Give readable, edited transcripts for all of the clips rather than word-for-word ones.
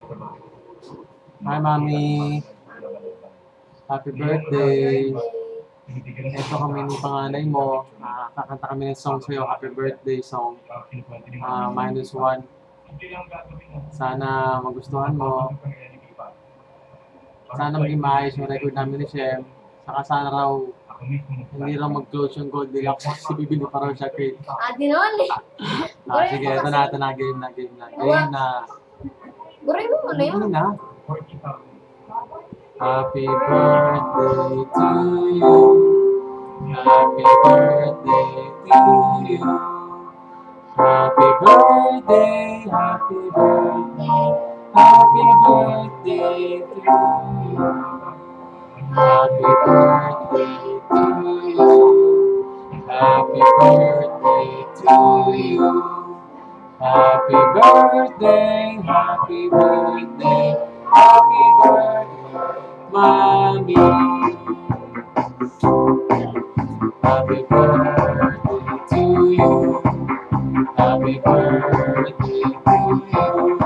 Hi, Mami. Happy birthday. Ito kami ng panganay mo. Kakanta kami ng song sa'yo. Happy birthday song. -1. Sana magustuhan mo. Sana maging maayos yung record namin ni Shem. Saka sana raw hindi raw mag-close yung Gold Deluxe kasi bibili pa raw siya cake. Di naman eh. Sige, ito na. Game na. Buray mo muna yun. Game na. Happy birthday to you. Happy birthday to you. Happy birthday, happy birthday. Happy birthday to you. Happy birthday to you. Happy birthday to you. Happy birthday, happy birthday, happy birthday, Mommy. Happy birthday to you. Happy birthday to you.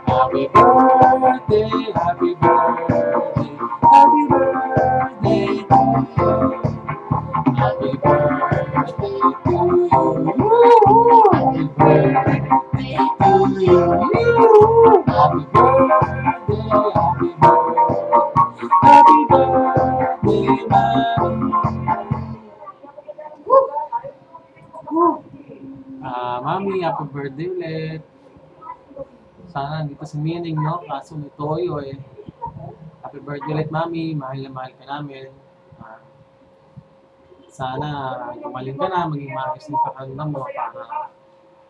Happy birthday, happy birthday, happy birthday to you. Happy birthday to you. Happy birthday to you. Happy birthday, happy birthday, happy birthday, Mami, happy birthday ulit. Sana dito si Mining, no? Kaso may toyo eh. Happy birthday ulit, Mami. Mahal na mahal ka namin. Sana gumaling ka na, maging maayos ng pakiramdam mo para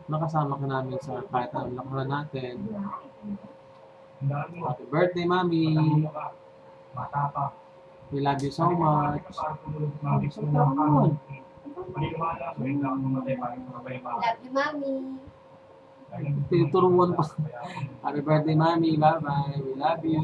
makasama ka namin sa kahit anong lakaran natin. Happy birthday, Mami. We love you so much. Love you, Mami. Tinuturuan pa. Happy birthday, Mami. Bye-bye. We love you.